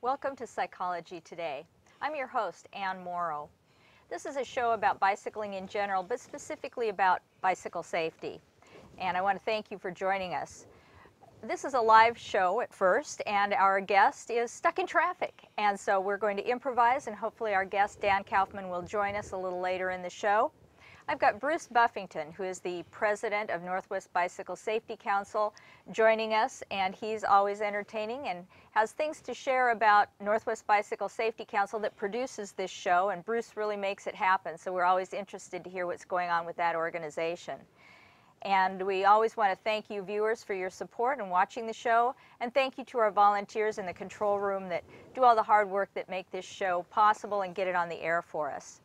Welcome to Psychology Today. I'm your host, Ann Morrow. This is a show about bicycling in general, but specifically about bicycle safety. And I want to thank you for joining us. This is a live show at first, and our guest is stuck in traffic. And so we're going to improvise, and hopefully our guest, Dan Kaufman, will join us a little later in the show. I've got Bruce Buffington, who is the president of Northwest Bicycle Safety Council, joining us, and he's always entertaining and has things to share about Northwest Bicycle Safety Council that produces this show, and Bruce really makes it happen, so we're always interested to hear what's going on with that organization. And we always want to thank you viewers for your support and watching the show, and thank you to our volunteers in the control room that do all the hard work that make this show possible and get it on the air for us.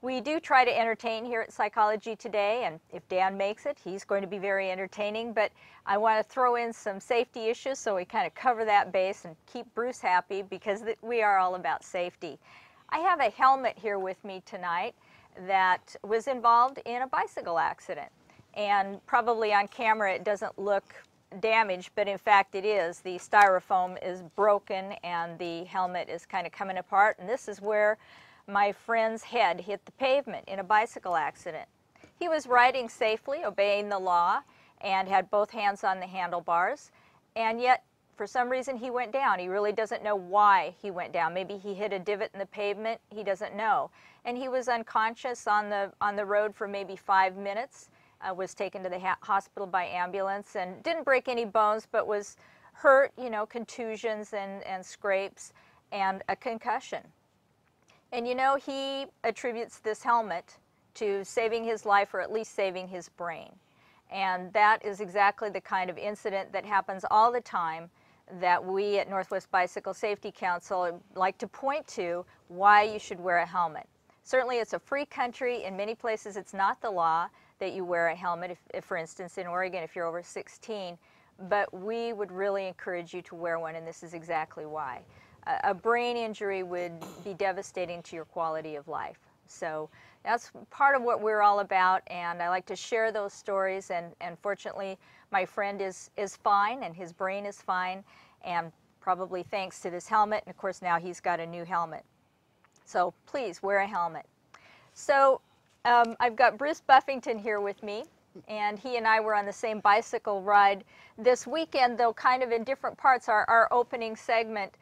We do try to entertain here at Psychology Today, and if Dan makes it, he's going to be very entertaining, but I want to throw in some safety issues so we kind of cover that base and keep Bruce happy, because we are all about safety. I have a helmet here with me tonight that was involved in a bicycle accident, and probably on camera it doesn't look damaged, but in fact it is. The styrofoam is broken and the helmet is kind of coming apart, and this is where my friend's head hit the pavement in a bicycle accident. He was riding safely, obeying the law, and had both hands on the handlebars, and yet for some reason he went down. He really doesn't know why he went down. Maybe he hit a divot in the pavement, he doesn't know. And he was unconscious on the road for maybe 5 minutes, was taken to the hospital by ambulance, and didn't break any bones, but was hurt, you know, contusions and scrapes and a concussion. And you know, he attributes this helmet to saving his life, or at least saving his brain. And that is exactly the kind of incident that happens all the time that we at Northwest Bicycle Safety Council like to point to why you should wear a helmet. Certainly it's a free country. In many places it's not the law that you wear a helmet, if for instance in Oregon if you're over 16, but we would really encourage you to wear one, and this is exactly why. A brain injury would be devastating to your quality of life. So that's part of what we're all about, and I like to share those stories, and fortunately my friend is fine, and his brain is fine, and probably thanks to this helmet, and of course now he's got a new helmet. So please wear a helmet. So I've got Bruce Buffington here with me, and he and I were on the same bicycle ride this weekend, though kind of in different parts. Our opening segment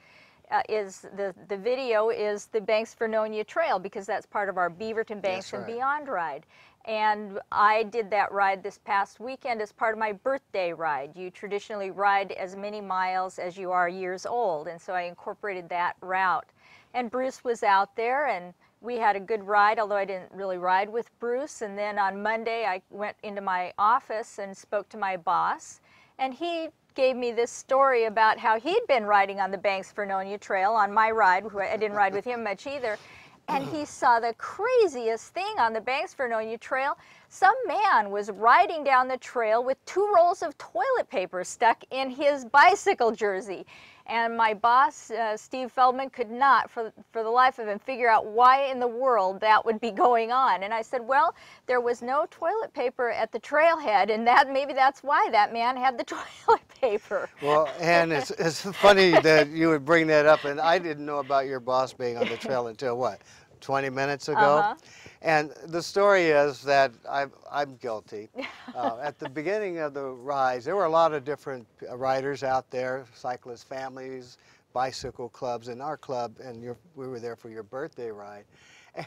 is the video is the Banks Vernonia Trail, because that's part of our Beaverton Banks and Beyond ride. And I did that ride this past weekend as part of my birthday ride. You traditionally ride as many miles as you are years old, and so I incorporated that route. And Bruce was out there, and we had a good ride, although I didn't really ride with Bruce. And then on Monday I went into my office and spoke to my boss, and he gave me this story about how he'd been riding on the Banks Vernonia Trail on my ride. I didn't ride with him much either. And he saw the craziest thing on the Banks Vernonia Trail. Some man was riding down the trail with 2 rolls of toilet paper stuck in his bicycle jersey. And my boss, Steve Feldman, could not, for the life of him, figure out why in the world that would be going on. And I said, well, there was no toilet paper at the trailhead, and maybe that's why that man had the toilet paper. Well, and it's funny that you would bring that up, and I didn't know about your boss being on the trail until, what, 20 minutes ago? And the story is that I'm guilty. At the beginning of the rides, there were a lot of different riders out there, cyclist families, bicycle clubs, and our club, and we were there for your birthday ride.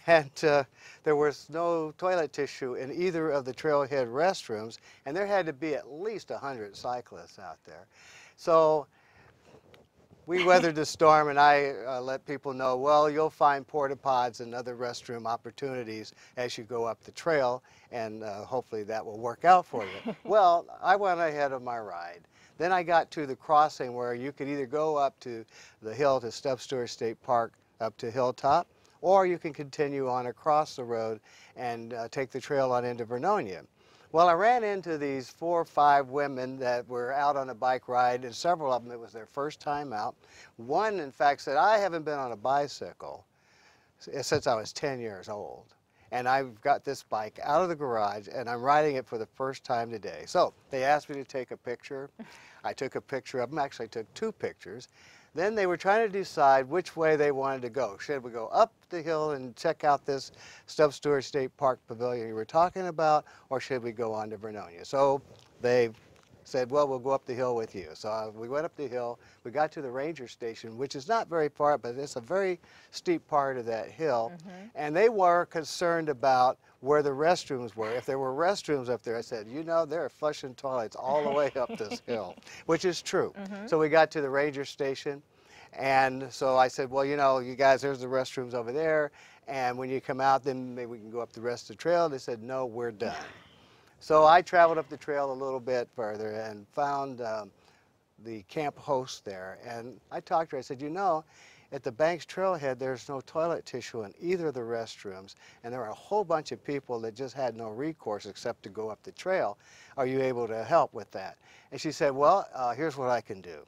And there was no toilet tissue in either of the trailhead restrooms, and there had to be at least 100 cyclists out there. So we weathered the storm, and I let people know, well, you'll find porta pods and other restroom opportunities as you go up the trail, and hopefully that will work out for you. Well, I went ahead of my ride. Then I got to the crossing where you could either go up to the hill to Step Stewart State Park, up to Hilltop, or you can continue on across the road and take the trail on into Vernonia. Well, I ran into these 4 or 5 women that were out on a bike ride, and several of them, it was their first time out. One, in fact, said, I haven't been on a bicycle since I was 10 years old. And I've got this bike out of the garage, and I'm riding it for the first time today. So they asked me to take a picture. I took a picture of them. Actually, I took 2 pictures. Then they were trying to decide which way they wanted to go. Should we go up the hill and check out this Stubbs Stewart State Park Pavilion you were talking about, or should we go on to Vernonia? So they said, well, we'll go up the hill with you. So we went up the hill. We got to the ranger station, which is not very far, but it's a very steep part of that hill. And they were concerned about where the restrooms were. If there were restrooms up there, I said, you know, there are flushing toilets all the way up this hill, which is true. So we got to the ranger station, and so I said, well, you know, you guys, there's the restrooms over there, and when you come out, then maybe we can go up the rest of the trail. They said, no, we're done. So I traveled up the trail a little bit further and found the camp host there, and I talked to her. I said, you know, at the Banks Trailhead, there's no toilet tissue in either of the restrooms, and there were a whole bunch of people that just had no recourse except to go up the trail. Are you able to help with that? And she said, well, here's what I can do.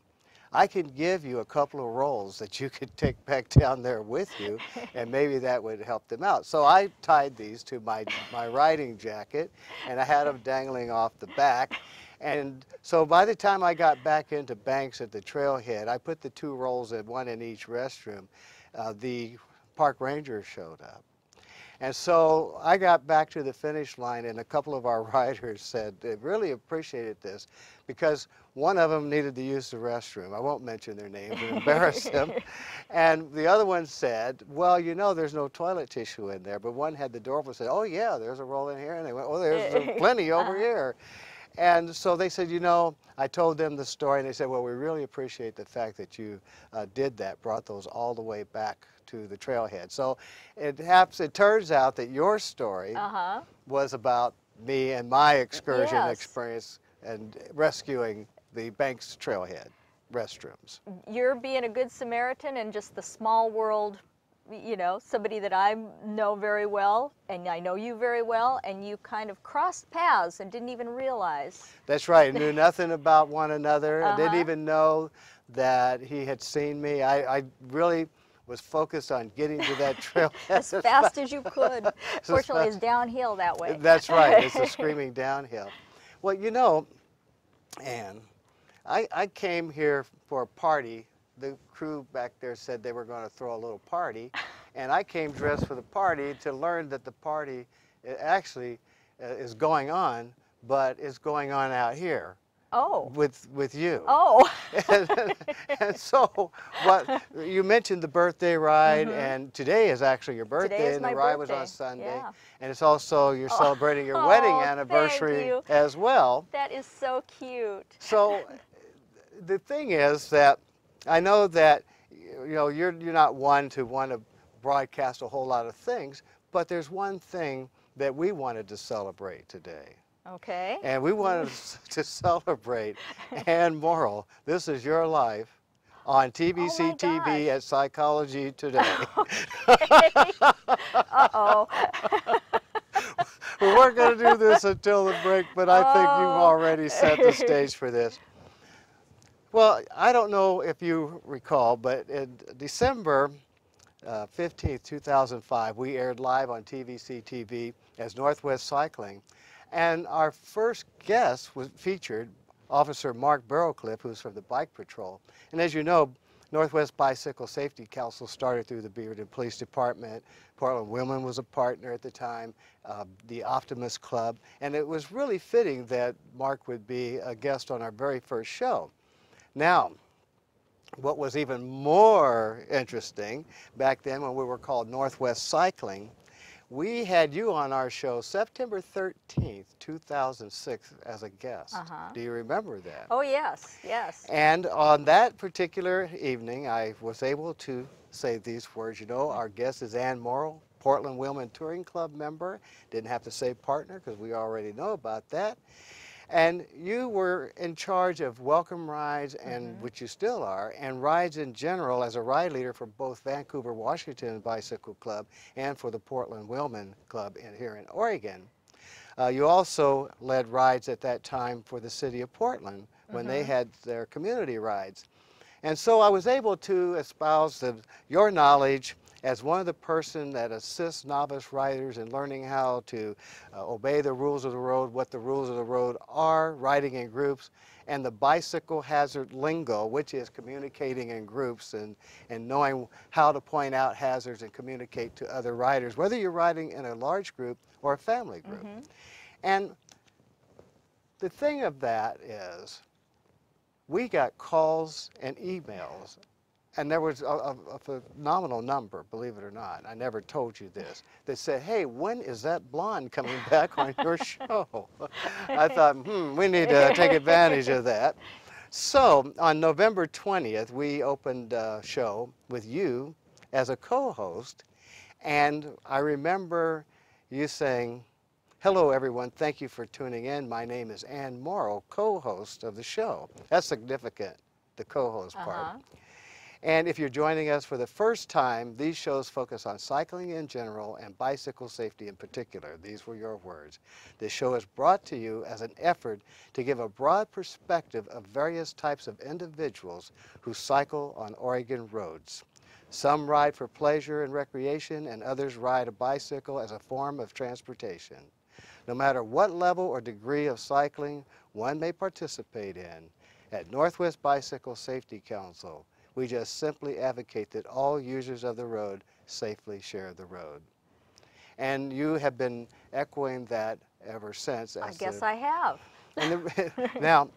I can give you a couple of rolls that you could take back down there with you, and maybe that would help them out. So I tied these to my riding jacket, and I had them dangling off the back. And so by the time I got back into Banks at the trailhead, I put the 2 rolls in, one in each restroom. The park ranger showed up. And so I got back to the finish line, and a couple of our riders said they really appreciated this because one of them needed to use the restroom. I won't mention their names and embarrass them. And the other one said, well, you know, there's no toilet tissue in there. But one had the door open and said, oh, yeah, there's a roll in here. And they went, oh, there's plenty over here. And so they said, you know, I told them the story, and they said, well, we really appreciate the fact that you did that, brought those all the way back to the trailhead. So it turns out that your story was about me and my excursion experience and rescuing the Banks Trailhead restrooms. You're being a good Samaritan in just the small world, you know, somebody that I know very well, and I know you very well, and you kind of crossed paths and didn't even realize. That's right. Knew nothing about one another. I didn't even know that he had seen me. I really was focused on getting to that trail as fast as you could. Fortunately, it's downhill that way. That's right. It's a screaming downhill. Well, you know, Ann, I came here for a party. The crew back there said they were going to throw a little party, and I came dressed for the party to learn that the party actually is going on, but is going on out here. Oh. With you. Oh. and so, what you mentioned the birthday ride, and today is actually your birthday, and the ride was on Sunday, and it's also you're celebrating your wedding anniversary as well. That is so cute. So, the thing is that I know that you know you're not one to want to broadcast a whole lot of things, but there's one thing that we wanted to celebrate today. Okay. And we wanted to celebrate Ann Morrill. This is your life on TBC TV at Psychology Today. Uh-oh. We weren't going to do this until the break, but I think you've already set the stage for this. Well, I don't know if you recall, but in December 15th, 2005, we aired live on TBC TV as Northwest Cycling. And our first guest was featured Officer Mark Barrowcliff, who's from the Bike Patrol. And as you know, Northwest Bicycle Safety Council started through the Beaverton Police Department. Portland Women was a partner at the time, the Optimist Club. And it was really fitting that Mark would be a guest on our very first show. Now, what was even more interesting back then when we were called Northwest Cycling, we had you on our show September 13th, 2006 as a guest. Do you remember that? Oh, yes, yes. And on that particular evening, I was able to say these words. You know, our guest is Ann Morrill, Portland Wheelman Touring Club member. Didn't have to say partner because we already know about that. And you were in charge of welcome rides, and which you still are, and rides in general as a ride leader for both Vancouver Washington Bicycle Club and for the Portland Wheelman Club here in Oregon. You also led rides at that time for the city of Portland when they had their community rides. And so I was able to espouse your knowledge as one of the person that assists novice riders in learning how to obey the rules of the road, what the rules of the road are, riding in groups, and the bicycle hazard lingo, which is communicating in groups and knowing how to point out hazards and communicate to other riders, whether you're riding in a large group or a family group. And the thing of that is, we got calls and emails, and there was a phenomenal number, believe it or not, I never told you this, that said, hey, when is that blonde coming back on your show? I thought, we need to take advantage of that. So on November 20th, we opened a show with you as a co-host, and I remember you saying, hello, everyone. Thank you for tuning in. My name is Ann Morrow, co-host of the show. That's significant, the co-host part. And if you're joining us for the first time, these shows focus on cycling in general and bicycle safety in particular. These were your words. This show is brought to you as an effort to give a broad perspective of various types of individuals who cycle on Oregon roads. Some ride for pleasure and recreation, and others ride a bicycle as a form of transportation. No matter what level or degree of cycling one may participate in, at Northwest Bicycle Safety Council, we just simply advocate that all users of the road safely share the road. And you have been echoing that ever since. I guess I have. And now,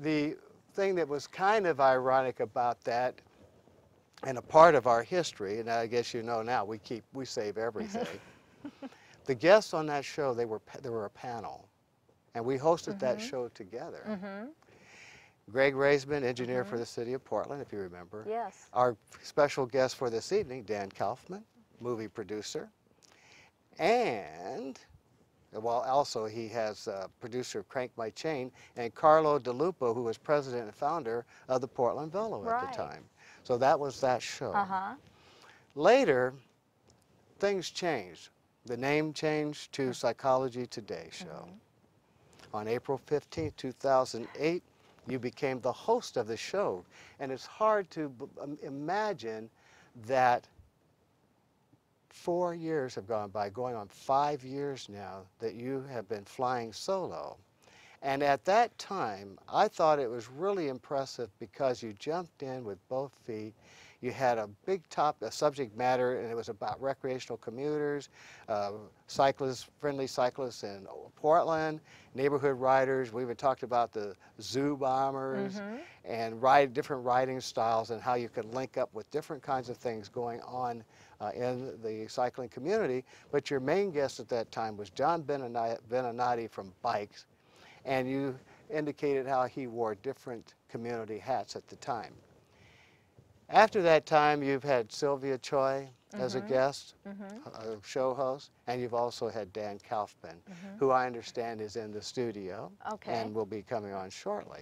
the thing that was kind of ironic about that, and a part of our history, and I guess you know now, we save everything. The guests on that show, they were a panel, and we hosted that show together. Greg Raisman, engineer for the city of Portland, if you remember. Yes. Our special guest for this evening, Dan Kaufman, movie producer. And, well, also he has producer of Crank My Chain, and Carlo DeLupo, who was president and founder of the Portland Velo at the time. So that was that show. Later, things changed. The name changed to Psychology Today show. On April 15, 2008, you became the host of the show. And it's hard to imagine that 4 years have gone by, going on 5 years now, that you have been flying solo. And at that time, I thought it was really impressive because you jumped in with both feet. You had a big subject matter, and it was about recreational commuters, cyclists, friendly cyclists in Portland, neighborhood riders. We even talked about the zoo bombers and different riding styles and how you could link up with different kinds of things going on in the cycling community. But your main guest at that time was John Beninati from Bikes, and you indicated how he wore different community hats at the time. After that time, you've had Sylvia Choi as a guest, a show host, and you've also had Dan Kaufman, who I understand is in the studio and will be coming on shortly.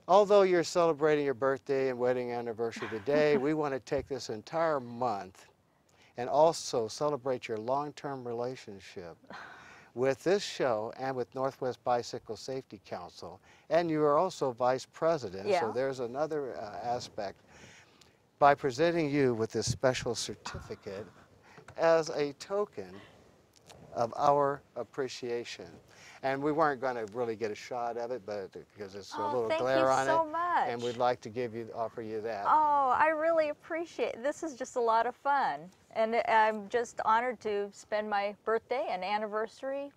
Although you're celebrating your birthday and wedding anniversary today, we want to take this entire month and also celebrate your long-term relationship with this show and with Northwest Bicycle Safety Council. And you are also vice president, so there's another aspect. By presenting you with this special certificate as a token of our appreciation. And we weren't going to really get a shot of it, but because it's a little glare on it. Thank you so much. And we'd like to offer you that. Oh, I really appreciate it. This is just a lot of fun. And I'm just honored to spend my birthday and anniversary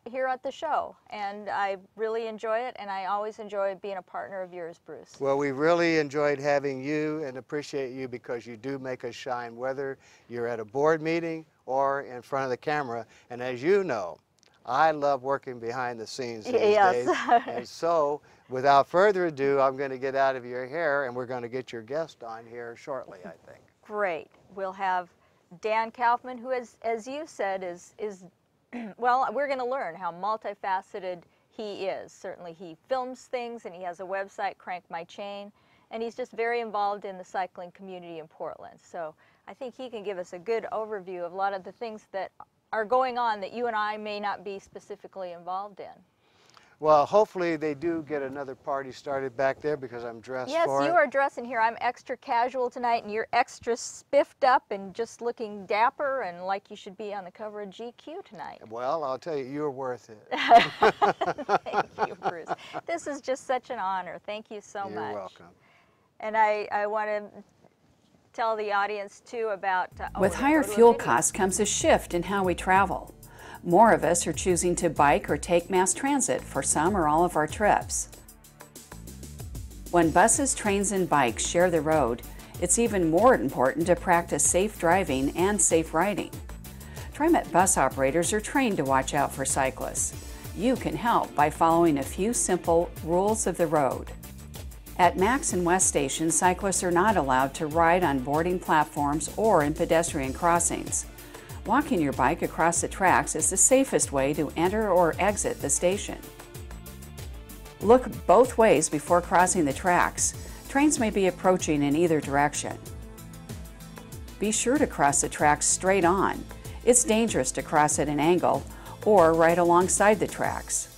here at the show, and I really enjoy it, and I always enjoy being a partner of yours, Bruce. Well, we really enjoyed having you and appreciate you because you do make us shine, whether you're at a board meeting or in front of the camera. And as you know, I love working behind the scenes these days. And so, without further ado, I'm going to get out of your hair, and we're going to get your guest on here shortly, I think. Great. We'll have Dan Kaufman, who, as you said, is well, we're going to learn how multifaceted he is. Certainly he films things, and he has a website, Crank My Chain, and he's just very involved in the cycling community in Portland. So I think he can give us a good overview of a lot of the things that are going on that you and I may not be specifically involved in. Well, hopefully they do get another party started back there because I'm dressed for it. Yes, you are dressing here. I'm extra casual tonight, and you're extra spiffed up and just looking dapper and like you should be on the cover of GQ tonight. Well, I'll tell you, you're worth it. Thank you, Bruce. This is just such an honor. Thank you so much. You're welcome. And I want to tell the audience, too, about... With higher fuel costs comes a shift in how we travel. More of us are choosing to bike or take mass transit for some or all of our trips. When buses, trains, and bikes share the road, it's even more important to practice safe driving and safe riding. TriMet bus operators are trained to watch out for cyclists. You can help by following a few simple rules of the road. At Max and West stations, cyclists are not allowed to ride on boarding platforms or in pedestrian crossings. Walking your bike across the tracks is the safest way to enter or exit the station. Look both ways before crossing the tracks. Trains may be approaching in either direction. Be sure to cross the tracks straight on. It's dangerous to cross at an angle or right alongside the tracks.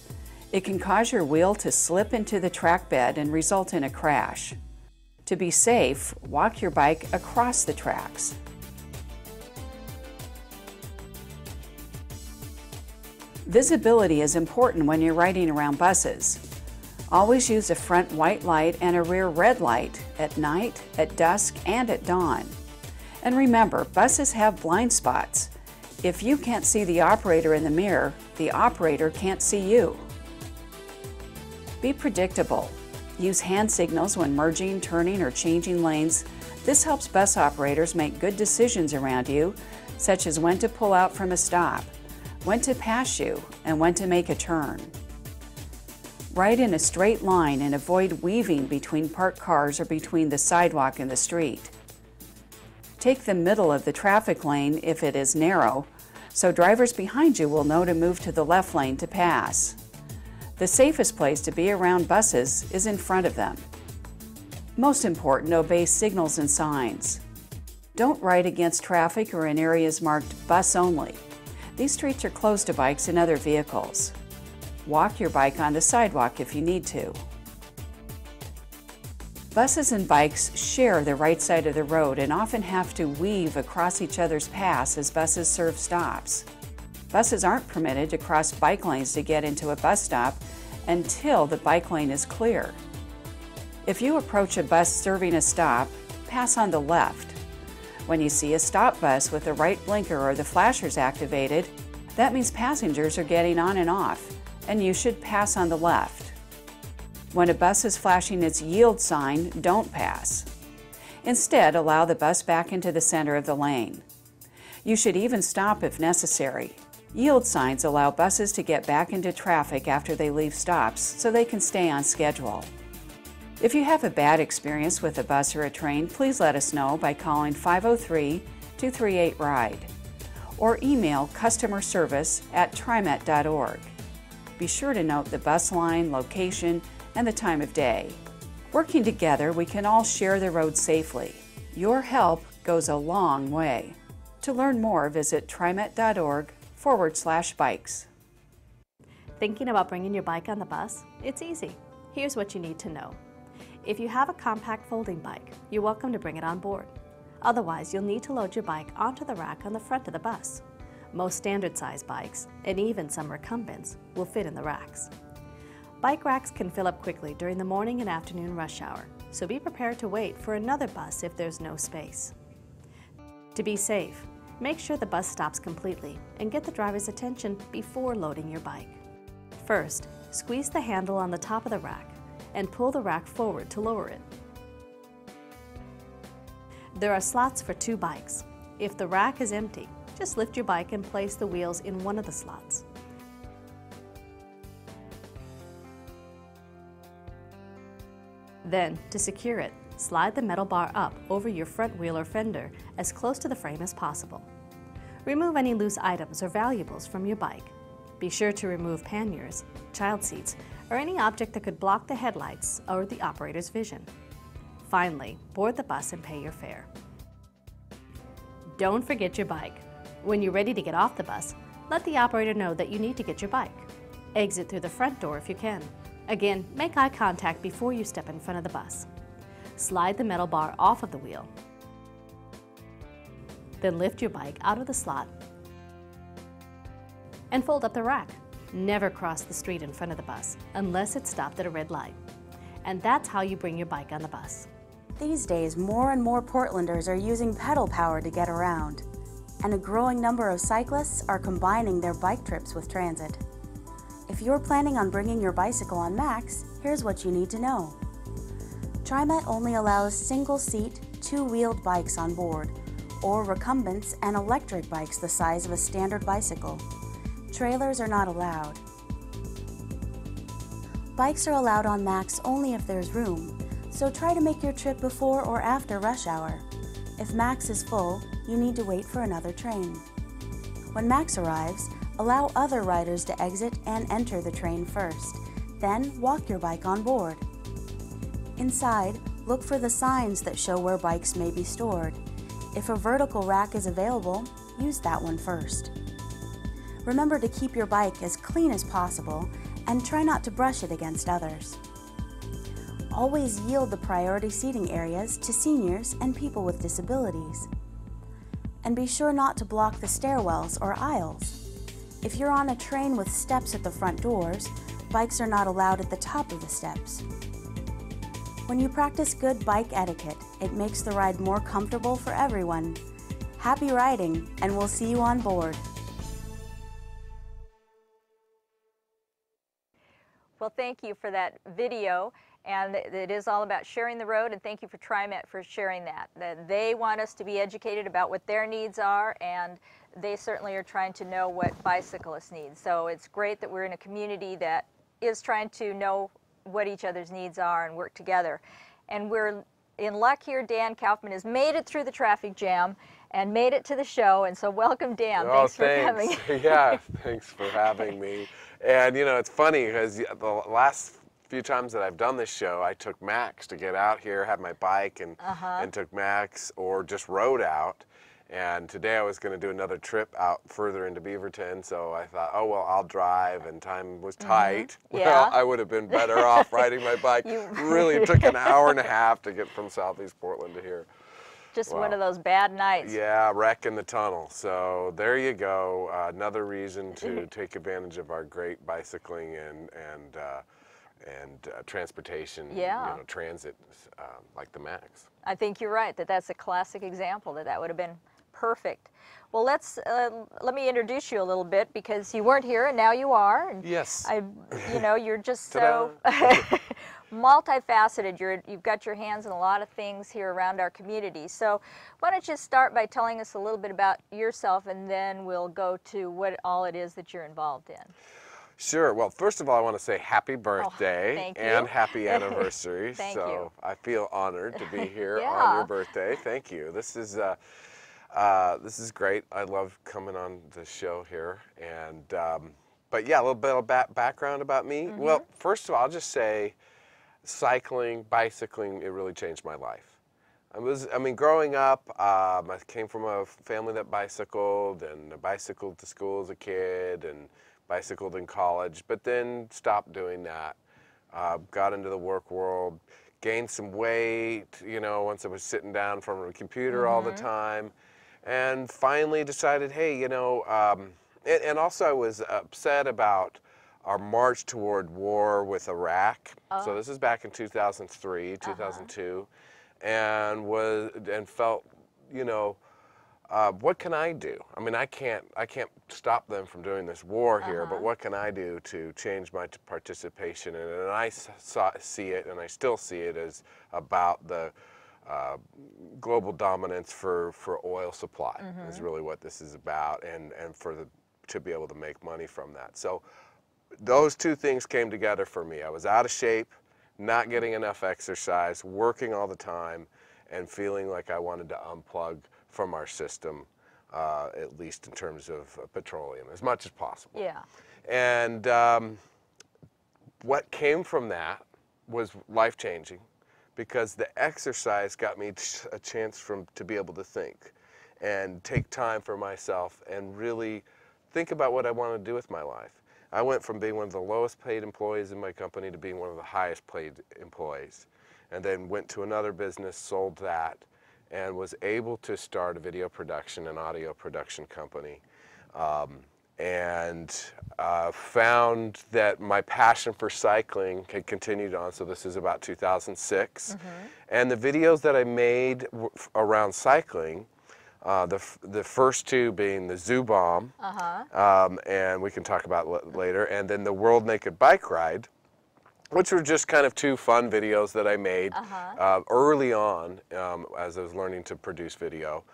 It can cause your wheel to slip into the track bed and result in a crash. To be safe, walk your bike across the tracks. Visibility is important when you're riding around buses. Always use a front white light and a rear red light at night, at dusk, and at dawn. And remember, buses have blind spots. If you can't see the operator in the mirror, the operator can't see you. Be predictable. Use hand signals when merging, turning, or changing lanes. This helps bus operators make good decisions around you, such as when to pull out from a stop, when to pass you, and when to make a turn. Ride in a straight line and avoid weaving between parked cars or between the sidewalk and the street. Take the middle of the traffic lane if it is narrow, so drivers behind you will know to move to the left lane to pass. The safest place to be around buses is in front of them. Most important, obey signals and signs. Don't ride against traffic or in areas marked bus only. These streets are closed to bikes and other vehicles. Walk your bike on the sidewalk if you need to. Buses and bikes share the right side of the road and often have to weave across each other's paths as buses serve stops. Buses aren't permitted to cross bike lanes to get into a bus stop until the bike lane is clear. If you approach a bus serving a stop, pass on the left. When you see a stop bus with the right blinker or the flashers activated, that means passengers are getting on and off, and you should pass on the left. When a bus is flashing its yield sign, don't pass. Instead, allow the bus back into the center of the lane. You should even stop if necessary. Yield signs allow buses to get back into traffic after they leave stops so they can stay on schedule. If you have a bad experience with a bus or a train, please let us know by calling 503-238-RIDE or email customerservice@trimet.org. Be sure to note the bus line, location, and the time of day. Working together, we can all share the road safely. Your help goes a long way. To learn more, visit trimet.org/bikes. Thinking about bringing your bike on the bus? It's easy. Here's what you need to know. If you have a compact folding bike, you're welcome to bring it on board. Otherwise, you'll need to load your bike onto the rack on the front of the bus. Most standard-size bikes, and even some recumbents, will fit in the racks. Bike racks can fill up quickly during the morning and afternoon rush hour, so be prepared to wait for another bus if there's no space. To be safe, make sure the bus stops completely and get the driver's attention before loading your bike. First, squeeze the handle on the top of the rack and pull the rack forward to lower it. There are slots for 2 bikes. If the rack is empty, just lift your bike and place the wheels in one of the slots. Then, to secure it, slide the metal bar up over your front wheel or fender as close to the frame as possible. Remove any loose items or valuables from your bike. Be sure to remove panniers, child seats, or any object that could block the headlights or the operator's vision. Finally, board the bus and pay your fare. Don't forget your bike. When you're ready to get off the bus, let the operator know that you need to get your bike. Exit through the front door if you can. Again, make eye contact before you step in front of the bus. Slide the metal bar off of the wheel. Then lift your bike out of the slot and fold up the rack. Never cross the street in front of the bus unless it's stopped at a red light. And that's how you bring your bike on the bus. These days, more and more Portlanders are using pedal power to get around, and a growing number of cyclists are combining their bike trips with transit. If you're planning on bringing your bicycle on Max, here's what you need to know. TriMet only allows single-seat, two-wheeled bikes on board, or recumbents and electric bikes the size of a standard bicycle. Trailers are not allowed. Bikes are allowed on Max only if there's room, so try to make your trip before or after rush hour. If Max is full, you need to wait for another train. When Max arrives, allow other riders to exit and enter the train first, then walk your bike on board. Inside, look for the signs that show where bikes may be stored. If a vertical rack is available, use that one first. Remember to keep your bike as clean as possible and try not to brush it against others. Always yield the priority seating areas to seniors and people with disabilities. And be sure not to block the stairwells or aisles. If you're on a train with steps at the front doors, bikes are not allowed at the top of the steps. When you practice good bike etiquette, it makes the ride more comfortable for everyone. Happy riding, and we'll see you on board. Well, thank you for that video, and it is all about sharing the road, and thank you for TriMet for sharing that. They want us to be educated about what their needs are, and they certainly are trying to know what bicyclists need. So it's great that we're in a community that is trying to know what each other's needs are and work together. And we're in luck here. Dan Kaufman has made it through the traffic jam and made it to the show, and so welcome, Dan. Thanks for coming. Yeah, thanks for having me. And you know, it's funny because the last few times that I've done this show, I took Max to get out here, had my bike, and took Max, or just rode out. And today I was going to do another trip out further into Beaverton, so I thought, oh, well, I'll drive, and time was tight. Yeah. Well, I would have been better off riding my bike. Really took an hour and a half to get from Southeast Portland to here. Just one of those bad nights. Yeah, wreck in the tunnel. So there you go. Another reason to take advantage of our great bicycling and transportation, transit like the Max. I think you're right, that's a classic example, that would have been perfect. Well, let me introduce you a little bit, because you weren't here and now you are. And yes. You're just so multifaceted. You've got your hands in a lot of things here around our community. So why don't you start by telling us a little bit about yourself, and then we'll go to what all it is that you're involved in. Sure. Well, first of all, I want to say happy birthday and happy anniversary. Thank you. I feel honored to be here on your birthday. Thank you. This is great. I love coming on the show here. And but yeah, a little bit of background about me. Well, first of all, I'll just say, bicycling, it really changed my life. Growing up, I came from a family that bicycled, and I bicycled to school as a kid, and bicycled in college, but then stopped doing that. Got into the work world, gained some weight, once I was sitting down in front of a computer all the time, and finally decided, hey, and also I was upset about our march toward war with Iraq. So this is back in 2003, 2002, and felt, what can I do? I can't stop them from doing this war here, but what can I do to change my participation in it? And I see it, and I still see it, as about the global dominance for oil supply is really what this is about, and to be able to make money from that. So those two things came together for me. I was out of shape, not getting enough exercise, working all the time, and feeling like I wanted to unplug from our system at least in terms of petroleum, as much as possible. Yeah. And what came from that was life-changing, because the exercise got me a chance to be able to think and take time for myself and really think about what I want to do with my life. I went from being one of the lowest paid employees in my company to being one of the highest paid employees, and then went to another business, sold that, and was able to start a video production and audio production company. And found that my passion for cycling had continued on, so this is about 2006. And the videos that I made around cycling, the first two being the Zoo Bomb, and we can talk about it later, and then the World Naked Bike Ride, which were just kind of two fun videos that I made early on as I was learning to produce video.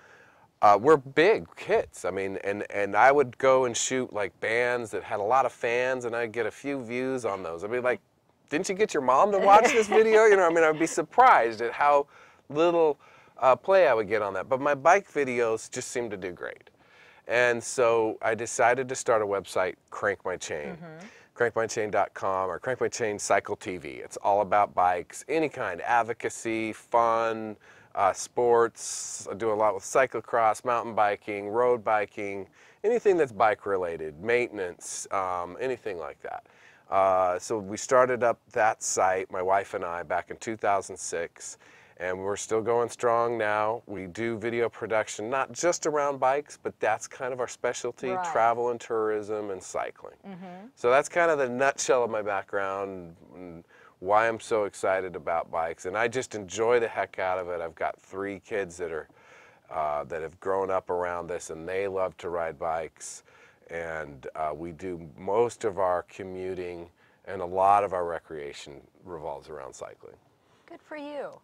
Were big hits. I mean, and I would go and shoot like bands that had a lot of fans, and I'd get a few views on those. I'd be like, didn't you get your mom to watch this video? You know, I mean, I'd be surprised at how little play I would get on that. But my bike videos just seemed to do great. And so I decided to start a website, Crank My Chain. crankmychain.com or Crank My Chain Cycle TV. It's all about bikes, any kind, advocacy, fun, sports. I do a lot with cyclocross, mountain biking, road biking, anything that's bike related, maintenance, anything like that. So we started up that site, my wife and I, back in 2006, and we're still going strong now. We do video production, not just around bikes, but that's kind of our specialty, travel and tourism and cycling. So that's kind of the nutshell of my background and why I'm so excited about bikes, and I just enjoy the heck out of it. I've got 3 kids that are that have grown up around this, and they love to ride bikes, and we do most of our commuting, and a lot of our recreation revolves around cycling. Good for you.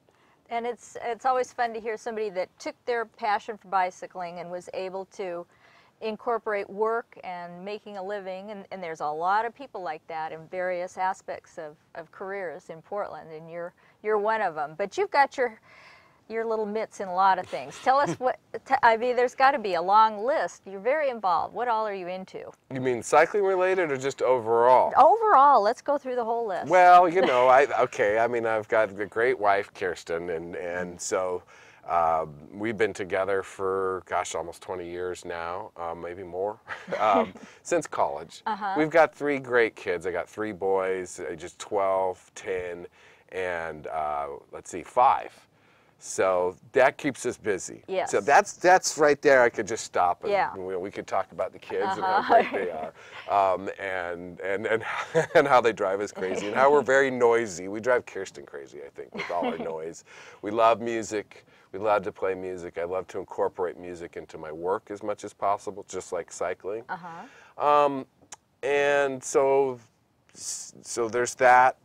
And it's always fun to hear somebody that took their passion for bicycling and was able to incorporate work and making a living, and there's a lot of people like that in various aspects of careers in Portland, and you're one of them. But you've got your little mitts in a lot of things. Tell us what, I mean, there's got to be a long list. You're very involved. What all are you into? You mean cycling related or just overall? Overall, let's go through the whole list. Well, you know, I mean, I've got a great wife, Kirsten, and so we've been together for, gosh, almost 20 years now, maybe more, since college. We've got 3 great kids. I got 3 boys, ages 12, 10, and let's see, 5. So that keeps us busy. Yes. So that's right there. I could just stop and we could talk about the kids and how great they are, and how they drive us crazy, and how we're very noisy. We drive Kirsten crazy, I think, with all our noise. We love music. We love to play music. I love to incorporate music into my work as much as possible, just like cycling. And so there's that.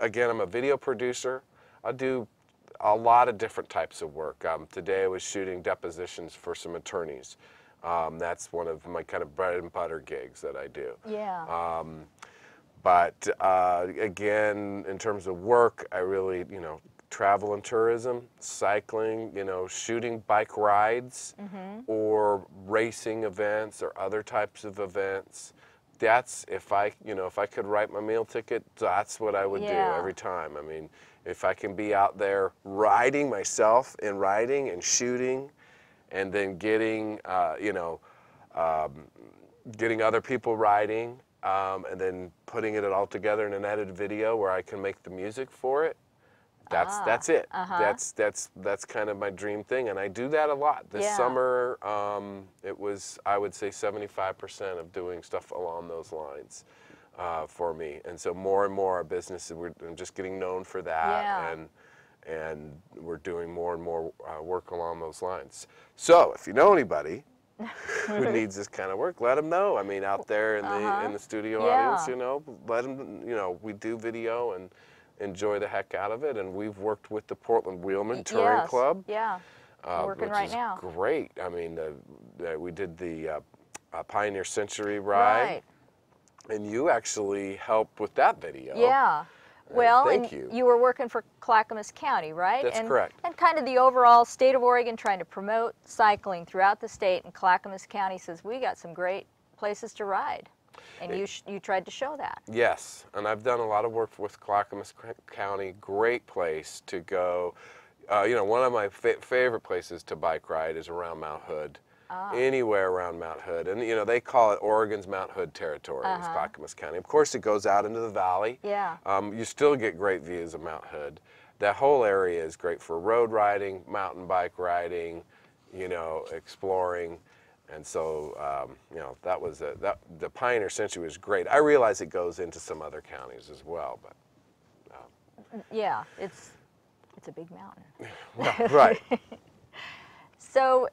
Again, I'm a video producer. I do a lot of different types of work. Today I was shooting depositions for some attorneys. That's one of my kind of bread and butter gigs that I do. Yeah. But again, in terms of work, I really, you know, travel and tourism, cycling, you know, shooting bike rides or racing events or other types of events. That's, if I could write my meal ticket, that's what I would do every time. I mean, if I can be out there riding myself and riding and shooting, and then getting, getting other people riding, and then putting it all together in an edited video where I can make the music for it. That's it. That's kind of my dream thing, and I do that a lot. This summer, it was, I would say, 75% of doing stuff along those lines for me. And so more and more our business, I'm just getting known for that, and we're doing more and more work along those lines. So if you know anybody who needs this kind of work, let them know. I mean, out there in the studio audience, you know, let them, you know, we do video and enjoy the heck out of it, and we've worked with the Portland Wheelman Touring Club. Working right now. Great. I mean, we did the Pioneer Century ride, and you actually helped with that video. Yeah. Well, Thank and you. were working for Clackamas County, right? That's and, correct. And kind of the overall state of Oregon trying to promote cycling throughout the state, and Clackamas County says, we got some great places to ride. And you tried to show that. Yes, and I've done a lot of work with Clackamas County. Great place to go. You know, one of my favorite places to bike ride is around Mount Hood. Anywhere around Mount Hood. And, you know, they call it Oregon's Mount Hood territory, is Clackamas County. Of course, it goes out into the valley. Yeah. You still get great views of Mount Hood. That whole area is great for road riding, mountain bike riding, you know, exploring. And so, you know, that was the Pioneer Century was great. I realize it goes into some other counties as well, but yeah, it's a big mountain. well, right. So,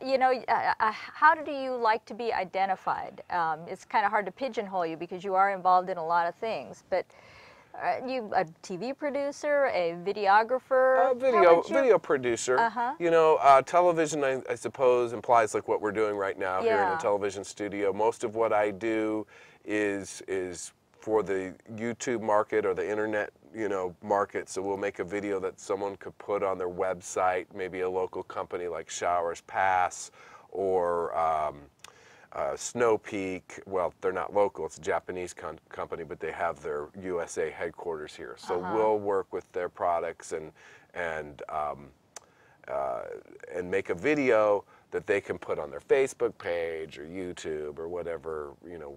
you know, how do you like to be identified? It's kind of hard to pigeonhole you because you are involved in a lot of things, but you a TV producer, a videographer? Video producer. You know, television, I suppose, implies like what we're doing right now here in a television studio. Most of what I do is for the YouTube market or the internet, you know, market. So we'll make a video that someone could put on their website, maybe a local company like Showers Pass or Snow Peak. Well, they're not local, it's a Japanese company, but they have their USA headquarters here. So we'll work with their products and make a video that they can put on their Facebook page or YouTube or whatever, you know.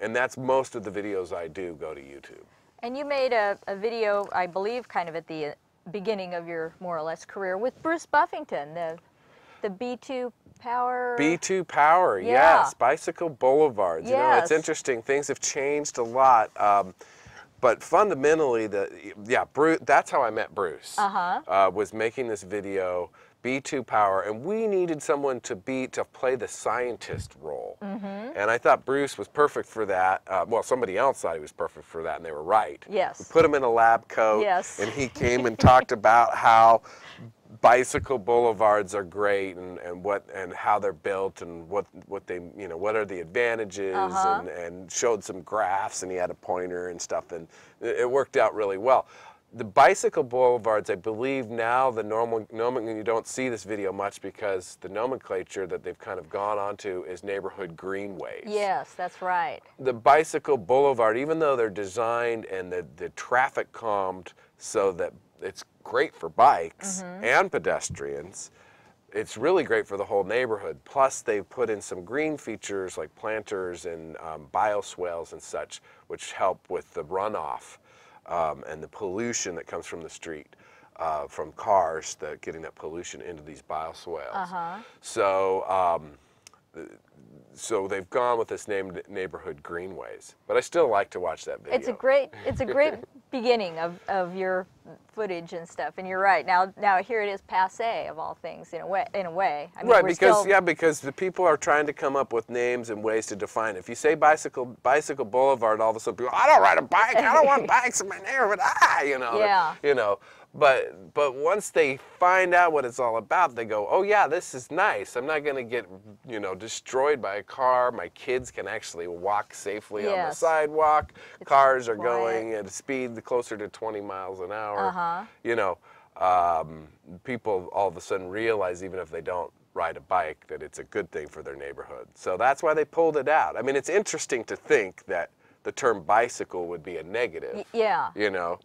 And that's most of the videos I do go to YouTube. And you made a video, I believe, kind of at the beginning of your more or less career with Bruce Buffington, the B2 Power. B2 Power, yes. Bicycle Boulevards. You know, it's interesting. Things have changed a lot. But fundamentally, Bruce, that's how I met Bruce. Was making this video, B2 Power, and we needed someone to play the scientist role. And I thought Bruce was perfect for that. Well, somebody else thought he was perfect for that, and they were right. Yes. We put him in a lab coat, and he came and talked about how bicycle boulevards are great and how they're built and what they, you know, what are the advantages, and showed some graphs, and he had a pointer and stuff, and it worked out really well. The bicycle boulevards, I believe now the you don't see this video much because the nomenclature that they've kind of gone onto is neighborhood greenways. Yes, that's right. The bicycle boulevard, even though they're designed and the traffic calmed so that it's great for bikes and pedestrians, it's really great for the whole neighborhood. Plus, they've put in some green features like planters and bioswales and such, which help with the runoff. And the pollution that comes from the street, from cars, getting that pollution into these bioswales. So they've gone with this name, Neighborhood Greenways. But I still like to watch that video. It's a great beginning of your footage and stuff. And you're right. Now here it is, passé of all things in a way. I mean, right, because the people are trying to come up with names and ways to define it. If you say bicycle boulevard, all of a sudden people, I don't ride a bike. I don't want bikes in my neighborhood. You know. Yeah. You know. But once they find out what it's all about, they go, oh yeah, this is nice. I'm not going to get, you know, destroyed by a car. My kids can actually walk safely on the sidewalk. Cars are going at a speed closer to 20 miles an hour. You know, people all of a sudden realize, even if they don't ride a bike, that it's a good thing for their neighborhood. So that's why they pulled it out. I mean, it's interesting to think that the term bicycle would be a negative. Yeah. You know.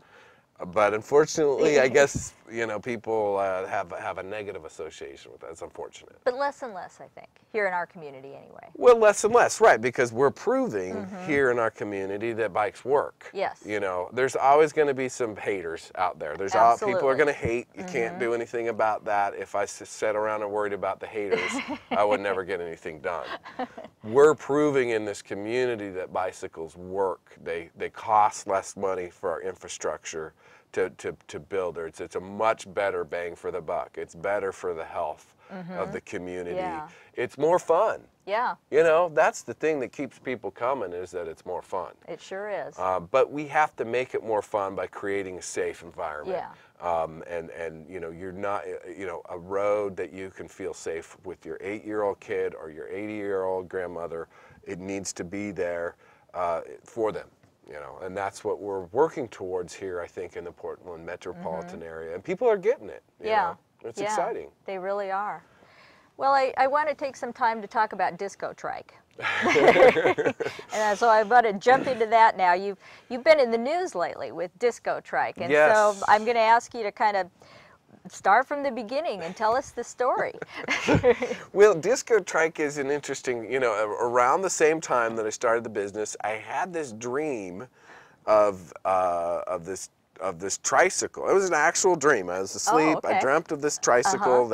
But unfortunately, I guess, you know, people have a negative association with that. It's unfortunate. But less and less, I think, here in our community anyway. Well, less and less, right, because we're proving here in our community that bikes work. Yes. You know, there's always going to be some haters out there. There's people are going to hate. You can't do anything about that. If I sat around and worried about the haters, I would never get anything done. We're proving in this community that bicycles work. They cost less money for our infrastructure to build. It's a much better bang for the buck. It's better for the health of the community. Yeah. It's more fun. Yeah. You know, that's the thing that keeps people coming, is that it's more fun. It sure is. But we have to make it more fun by creating a safe environment. Yeah. And you know, you're not, you know, a road that you can feel safe with your 8-year-old kid or your 80-year-old grandmother. It needs to be there for them. You know, and that's what we're working towards here, I think, in the Portland metropolitan area. And people are getting it. You know? It's exciting. They really are. Well, I want to take some time to talk about disco trike. And so I want to jump into that now. You've been in the news lately with disco trike, and so I'm going to ask you to kind of start from the beginning and tell us the story. Well, disco trike is an interesting, you know, around the same time that I started the business, I had this dream of this tricycle. It was an actual dream. I was asleep. I dreamt of this tricycle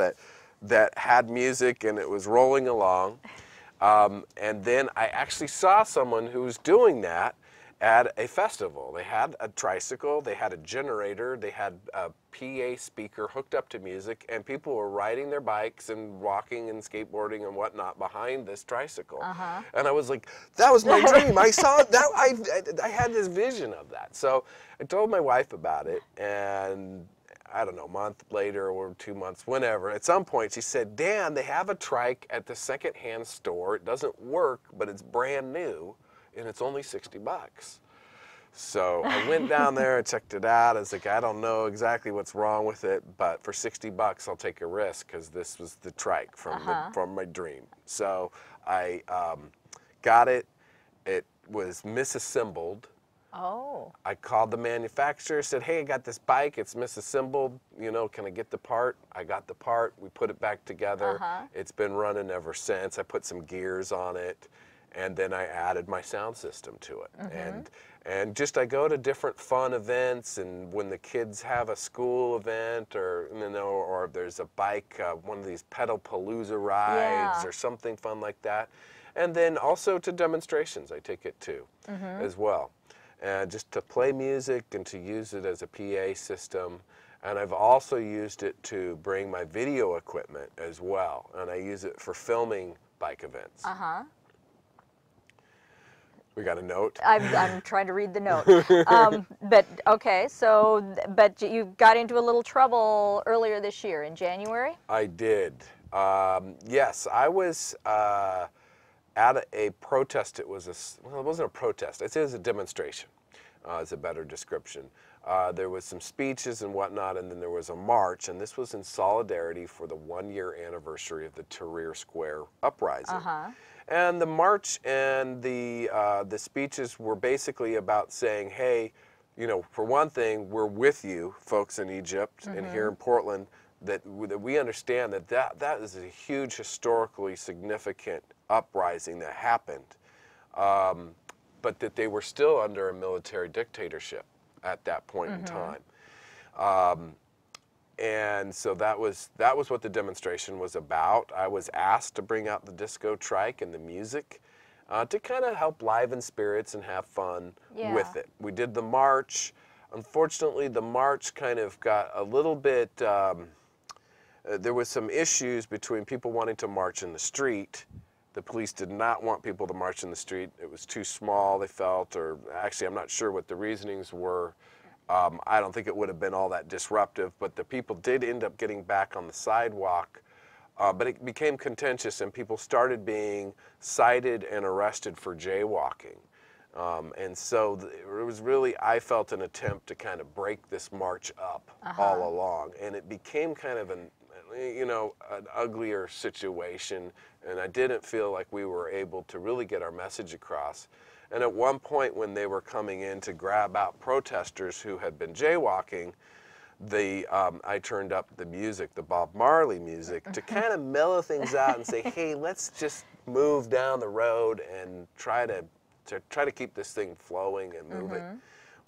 that had music and it was rolling along. And then I actually saw someone who was doing that at a festival. They had a tricycle, they had a generator, they had a PA speaker hooked up to music, and people were riding their bikes and walking and skateboarding and whatnot behind this tricycle. And I was like, that was my dream. I saw it. I had this vision of that. So I told my wife about it, and I don't know, a month later or 2 months, whenever, at some point she said, Dan, they have a trike at the secondhand store. It doesn't work, but it's brand new, and it's only $60. So I went down there and checked it out. I was like, I don't know exactly what's wrong with it, but for $60 I'll take a risk, because this was the trike from my dream. So I got it. It was misassembled. Oh. I called the manufacturer, said, hey, I got this bike, it's misassembled, you know, can I get the part? I got the part, we put it back together. It's been running ever since. I put some gears on it, and then I added my sound system to it. And just I go to different fun events, and when the kids have a school event, or you know, or there's a bike, one of these pedal-palooza rides or something fun like that. And then also to demonstrations, I take it to as well. Just to play music and to use it as a PA system. And I've also used it to bring my video equipment as well. And I use it for filming bike events. We got a note? I'm trying to read the note. But okay, so, but you got into a little trouble earlier this year in January? I did. Yes, I was at a protest. It was well, it wasn't a protest. It was a demonstration. Is a better description. There was some speeches and whatnot, and then there was a march, and this was in solidarity for the 1-year anniversary of the Tahrir Square uprising. And the march and the speeches were basically about saying, hey, you know, for one thing, we're with you, folks in Egypt and here in Portland, that we understand that is a huge historically significant uprising that happened, but that they were still under a military dictatorship at that point in time. And so that was what the demonstration was about. I was asked to bring out the disco trike and the music to kind of help liven spirits and have fun with it. We did the march. Unfortunately, the march kind of got a little bit, there was some issues between people wanting to march in the street. The police did not want people to march in the street. It was too small, they felt, or actually I'm not sure what the reasonings were. I don't think it would have been all that disruptive, but the people did end up getting back on the sidewalk. But it became contentious, and people started being cited and arrested for jaywalking. And so it was really, I felt, an attempt to kind of break this march up all along. And it became kind of an uglier situation, and I didn't feel like we were able to really get our message across. And at one point when they were coming in to grab out protesters who had been jaywalking, I turned up the music, the Bob Marley music, to kind of mellow things out and say, hey, let's just move down the road and try to keep this thing flowing and moving.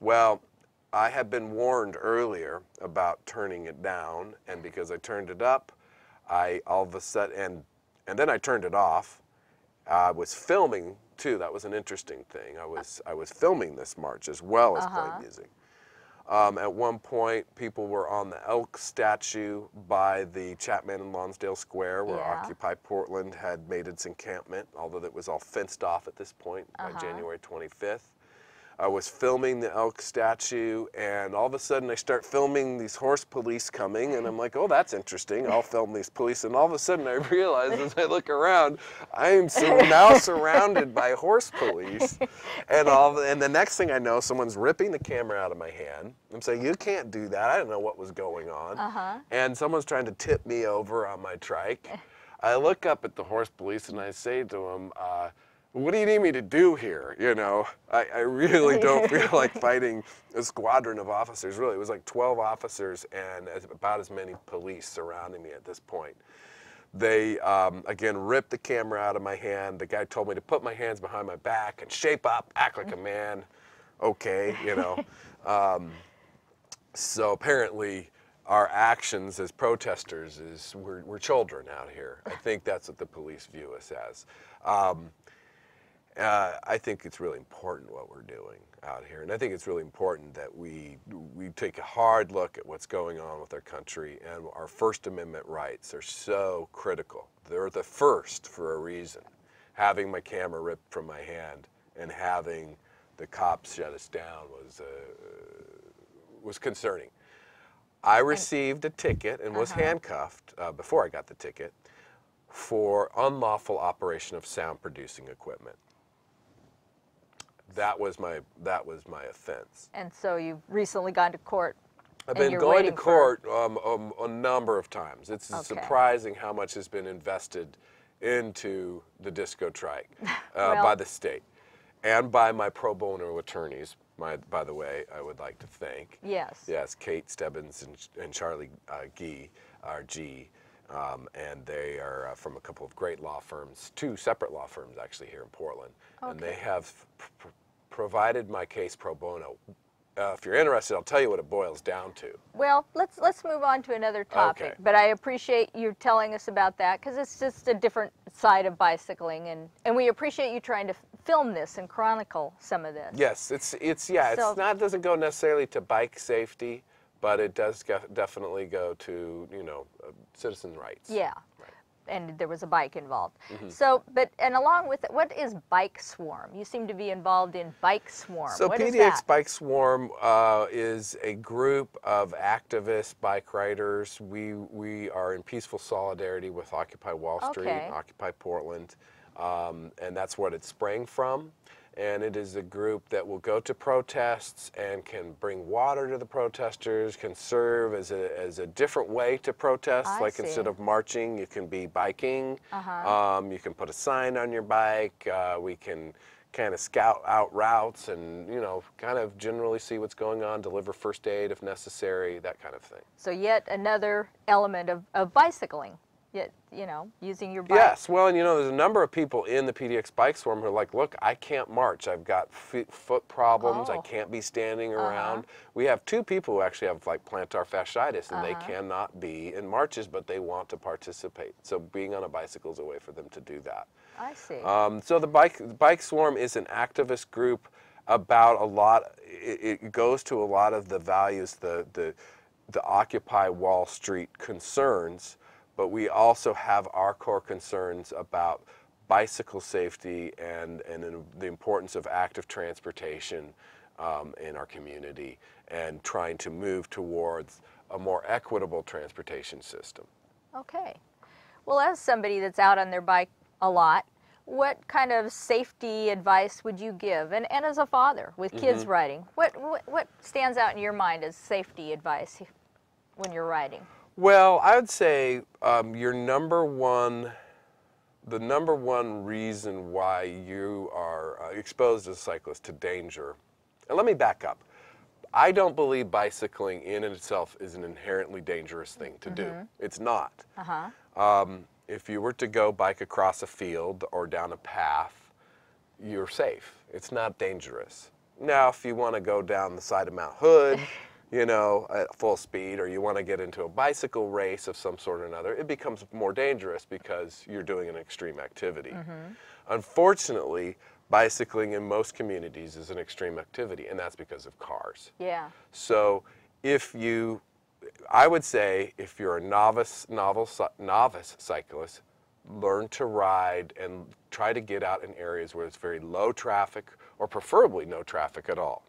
Well, I had been warned earlier about turning it down, and because I turned it up, I all of a sudden, and then I turned it off. I was filming too. That was an interesting thing. I was filming this march as well as playing music. At one point, people were on the elk statue by the Chapman and Lonsdale Square, where Occupy Portland had made its encampment, although it was all fenced off at this point by January 25th. I was filming the elk statue, and all of a sudden I start filming these horse police coming, and I'm like, oh, that's interesting. I'll film these police. And all of a sudden I realize as I look around, I am now surrounded by horse police. And the next thing I know, someone's ripping the camera out of my hand. I'm saying, you can't do that. I didn't know what was going on. And someone's trying to tip me over on my trike. I look up at the horse police and I say to them, what do you need me to do here? You know, I really don't feel like fighting a squadron of officers. Really, it was like 12 officers and about as many police surrounding me at this point. They, again, ripped the camera out of my hand. The guy told me to put my hands behind my back and shape up, act like a man. Okay, you know. So apparently our actions as protesters is we're children out here. I think that's what the police view us as. I think it's really important what we're doing out here, and I think it's really important that we take a hard look at what's going on with our country, and our First Amendment rights are so critical. They're the first for a reason. Having my camera ripped from my hand and having the cops shut us down was concerning. I received a ticket and was handcuffed before I got the ticket for unlawful operation of sound producing equipment. That was my offense. And so you've recently gone to court. I've been going to court a number of times. It's surprising how much has been invested into the disco trike by the state and by my pro bono attorneys. By the way, I would like to thank. Yes. Yes, Kate Stebbins and Charlie G. And they are from a couple of great law firms, 2 separate law firms actually here in Portland. And they have provided my case pro bono. If you're interested, I'll tell you what it boils down to. Well, let's move on to another topic. Okay. But I appreciate you telling us about that because it's just a different side of bicycling, and we appreciate you trying to film this and chronicle some of this. Yes, it doesn't go necessarily to bike safety, but it does definitely go to, you know, citizen rights. Yeah. Right. And there was a bike involved. So, and along with it, what is Bike Swarm? You seem to be involved in Bike Swarm. So what PDX Bike Swarm is a group of activist bike riders. We are in peaceful solidarity with Occupy Wall Street, and Occupy Portland, and that's what it sprang from. And it is a group that will go to protests and can bring water to the protesters, can serve as a different way to protest. Like instead of marching, you can be biking. You can put a sign on your bike. We can kind of scout out routes and, you know, kind of generally see what's going on, deliver first aid if necessary, that kind of thing. So yet another element of bicycling. Yet, you know, using your bike. Yes, well, and you know, there's a number of people in the PDX Bike Swarm who are like, look, I can't march. I've got foot problems. I can't be standing around. We have 2 people who actually have like plantar fasciitis, and they cannot be in marches, but they want to participate. So being on a bicycle is a way for them to do that. I see. So the Bike Swarm is an activist group about a lot. It goes to a lot of the values, the Occupy Wall Street concerns. But we also have our core concerns about bicycle safety and the importance of active transportation in our community and trying to move towards a more equitable transportation system. Okay. Well, as somebody that's out on their bike a lot, what kind of safety advice would you give? And as a father with kids riding, what stands out in your mind as safety advice when you're riding? Well, I would say the number one reason why you are exposed as a cyclist to danger, and let me back up. I don't believe bicycling in itself is an inherently dangerous thing to do. It's not. If you were to go bike across a field or down a path, you're safe. It's not dangerous. Now, if you want to go down the side of Mount Hood, you know, at full speed, or you want to get into a bicycle race of some sort or another, it becomes more dangerous because you're doing an extreme activity. Unfortunately, bicycling in most communities is an extreme activity, and that's because of cars. Yeah. So I would say if you're a novice cyclist, learn to ride and try to get out in areas where it's very low traffic or preferably no traffic at all.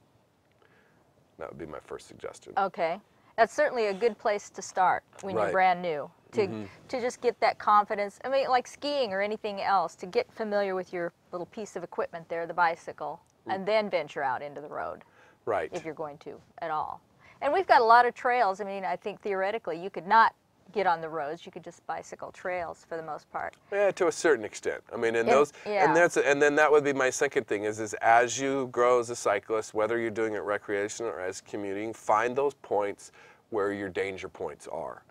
That would be my first suggestion. Okay. That's certainly a good place to start when you're Right. brand new, to just get that confidence. I mean, like skiing or anything else, to get familiar with your little piece of equipment there, the bicycle, and then venture out into the road, Right. if you're going to at all. And we've got a lot of trails. I mean, I think theoretically you could not get on the roads. You could just bicycle trails for the most part. Yeah, to a certain extent. I mean, and yeah. and then that would be my second thing is as you grow as a cyclist, whether you're doing it recreational or as commuting, find those points where your danger points are.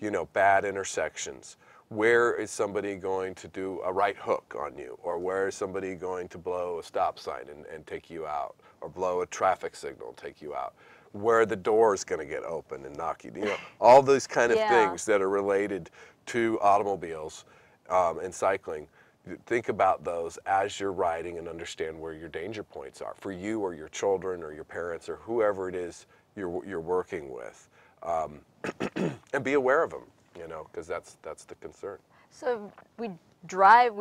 You know, bad intersections. Where is somebody going to do a right hook on you? Or where is somebody going to blow a stop sign and take you out? Or blow a traffic signal and take you out? Where the door is going to get open and knock you, you know, all those kind of things that are related to automobiles and cycling. Think about those as you're riding and understand where your danger points are for you or your children or your parents or whoever it is you're working with, and be aware of them, you know, because that's the concern. So we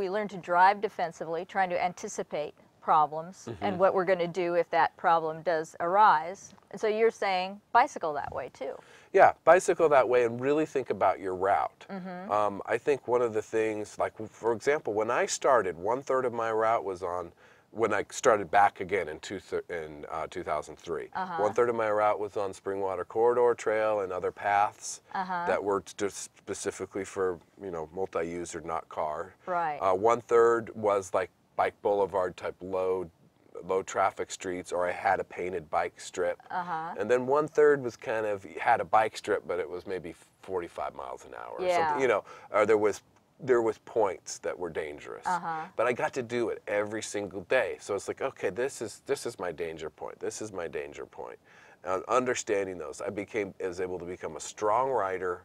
learn to drive defensively, trying to anticipate problems and what we're going to do if that problem does arise. And so you're saying bicycle that way too. Yeah, bicycle that way and really think about your route. I think one of the things, like for example, when I started, 1/3 of my route was on, when I started back again in 2003, 1/3 of my route was on Springwater Corridor Trail and other paths that were just specifically for, you know, multi-user, not car. Right. 1/3 was like Bike Boulevard type low traffic streets, or I had a painted bike strip. And then 1/3 was kind of, had a bike strip, but it was maybe 45 miles an hour or something, you know, or there was points that were dangerous. But I got to do it every single day. So it's like, okay, this is my danger point. This is my danger point. Understanding those, I was able to become a strong rider,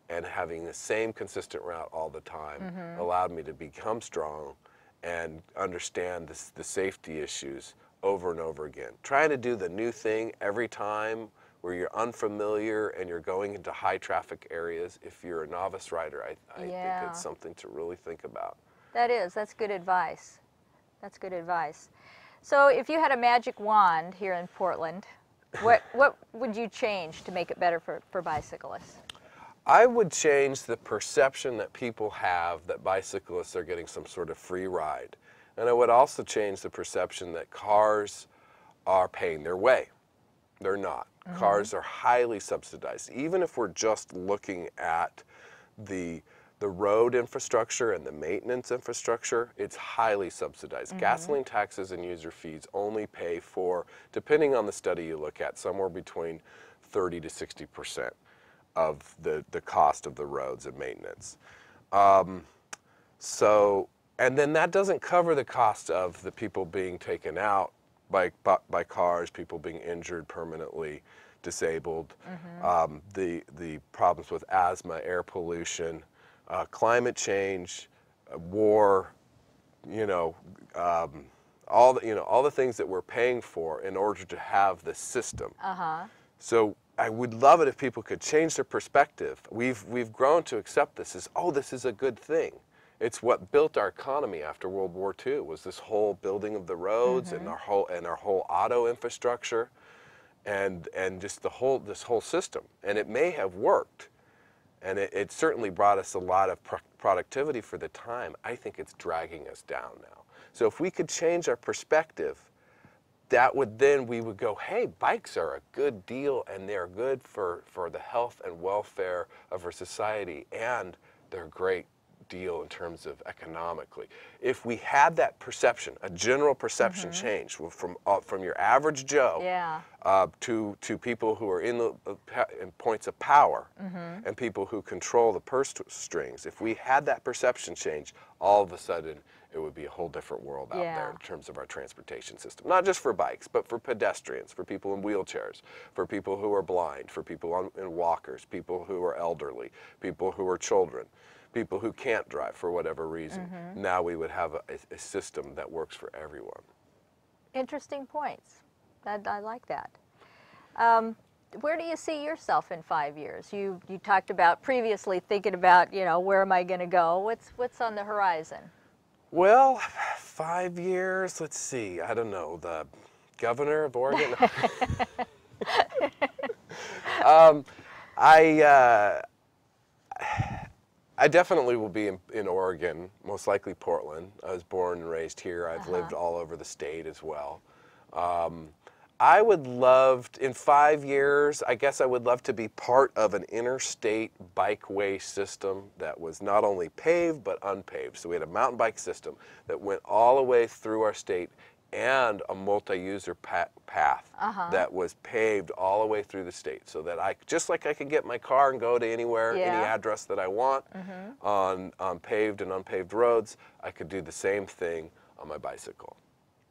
and having the same consistent route all the time allowed me to become strong and understand the safety issues over and over again. Trying to do the new thing every time where you're unfamiliar and you're going into high traffic areas, if you're a novice rider, I think it's something to really think about. That's good advice. That's good advice. So if you had a magic wand here in Portland, what would you change to make it better for bicyclists? I would change the perception that people have that bicyclists are getting some sort of free ride. And I would also change the perception that cars are paying their way. They're not. Cars are highly subsidized. Even if we're just looking at the road infrastructure and the maintenance infrastructure, it's highly subsidized. Gasoline taxes and user fees only pay for, depending on the study you look at, somewhere between 30 to 60% of the cost of the roads and maintenance. And then that doesn't cover the cost of the people being taken out by cars, people being injured, permanently disabled, the problems with asthma, air pollution, climate change, war, you know, all the things that we're paying for in order to have the system. So I would love it if people could change their perspective. We've grown to accept this as, oh, this is a good thing. It's what built our economy after World War II, was this whole building of the roads and our whole auto infrastructure, and just this whole system. And it may have worked, and it certainly brought us a lot of productivity for the time. I think it's dragging us down now. So if we could change our perspective, we would go, hey, bikes are a good deal, and they're good for the health and welfare of our society, and they're a great deal in terms of economically. If we had that perception, a general perception change from your average Joe to people who are in points of power and people who control the purse strings, if we had that perception change, all of a sudden it would be a whole different world out there in terms of our transportation system. Not just for bikes, but for pedestrians, for people in wheelchairs, for people who are blind, for people in walkers, people who are elderly, people who are children, people who can't drive for whatever reason. Now we would have a system that works for everyone. Interesting points. I like that. where do you see yourself in 5 years? You talked about previously thinking about, you know, where am I going to go? What's on the horizon? Well, 5 years, let's see, I don't know, the governor of Oregon? I definitely will be in Oregon, most likely Portland. I was born and raised here. I've lived all over the state as well. I would love, in 5 years, I guess I would love to be part of an interstate bikeway system that was not only paved but unpaved. So we had a mountain bike system that went all the way through our state, and a multi-user path that was paved all the way through the state, so that just like I could get my car and go to anywhere, any address that I want on paved and unpaved roads, I could do the same thing on my bicycle.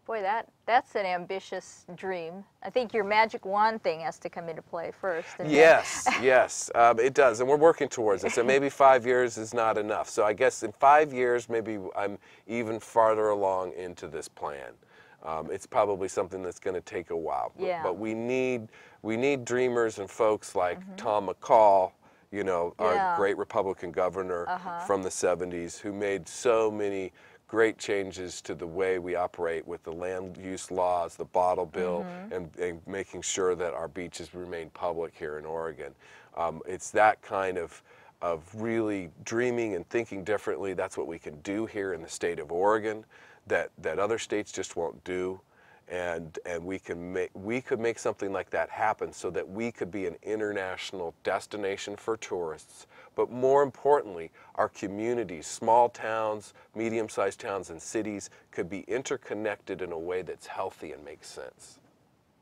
Boy, that's an ambitious dream. I think your magic wand thing has to come into play first. Yes, yes, it does, and we're working towards it. So maybe 5 years is not enough. So I guess in 5 years, maybe I'm even farther along into this plan. It's probably something that's going to take a while, but we need dreamers and folks like Tom McCall, you know, our great Republican governor from the 70s, who made so many great changes to the way we operate with the land use laws, the bottle bill, and making sure that our beaches remain public here in Oregon. It's that kind of really dreaming and thinking differently. That's what we can do here in the state of Oregon that other states just won't do. And we could make something like that happen, so that we could be an international destination for tourists. But more importantly, our communities, small towns, medium-sized towns, and cities could be interconnected in a way that's healthy and makes sense.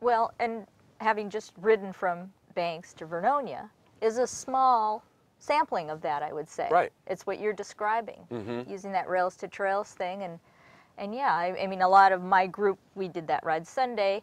Well, and having just ridden from Banks to Vernonia is a small sampling of that, I would say. Right. It's what you're describing, using that rails to trails thing. And yeah, I mean, a lot of my group, we did that ride Sunday,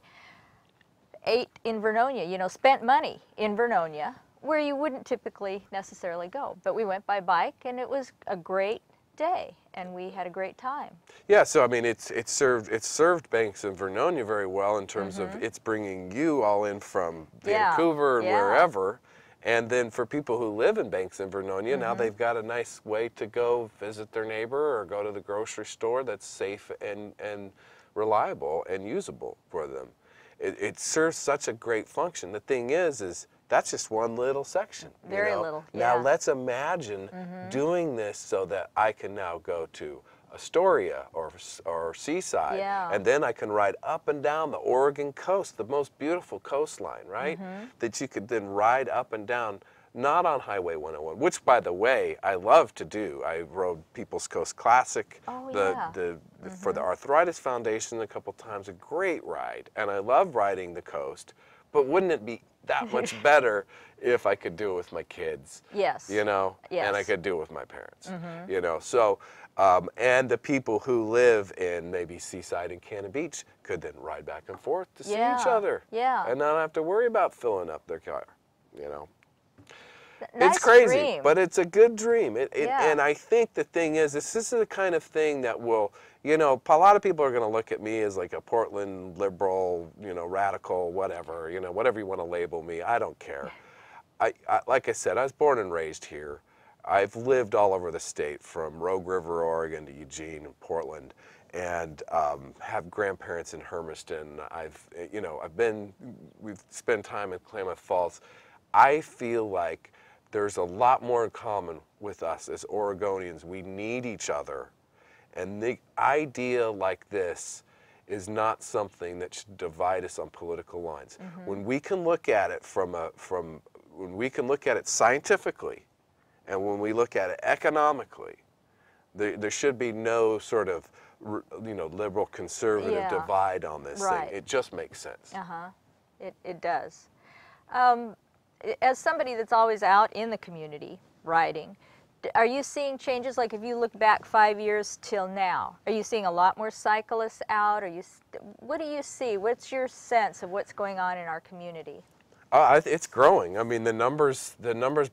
ate in Vernonia, you know, spent money in Vernonia, where you wouldn't typically necessarily go. But we went by bike, and it was a great day, and we had a great time. Yeah, so I mean, it's served Banks and Vernonia very well in terms of it's bringing you all in from Vancouver and wherever. And then for people who live in Banks and Vernonia, now they've got a nice way to go visit their neighbor or go to the grocery store that's safe and reliable and usable for them. It serves such a great function. The thing is that's just one little section. Very little, Now let's imagine doing this so that I can now go to Astoria or Seaside, and then I can ride up and down the Oregon coast, the most beautiful coastline, right? That you could then ride up and down, not on Highway 101, which, by the way, I love to do. I rode People's Coast Classic for the Arthritis Foundation a couple times, a great ride, and I love riding the coast, but wouldn't it be that much better if I could do it with my kids? Yes. You know? Yes. And I could do it with my parents, you know? So, and the people who live in maybe Seaside and Cannon Beach could then ride back and forth to see each other. Yeah. And not have to worry about filling up their car, you know? Nice it's crazy, dream. but it's a good dream. And I think the thing is, this is the kind of thing that will, you know, a lot of people are going to look at me as like a Portland liberal, you know, radical, whatever, you know, whatever you want to label me. I don't care. Like I said, I was born and raised here. I've lived all over the state, from Rogue River, Oregon to Eugene and Portland, and have grandparents in Hermiston. We've spent time in Klamath Falls. I feel like there's a lot more in common with us as Oregonians. We need each other. And the idea like this is not something that should divide us on political lines. When we can look at it when we can look at it scientifically, and when we look at it economically, there should be no sort of, you know, liberal conservative divide on this thing. It just makes sense. It does. As somebody that's always out in the community riding, are you seeing changes? Like if you look back 5 years till now, are you seeing a lot more cyclists out? What do you see? What's your sense of what's going on in our community? It's growing. I mean, the numbers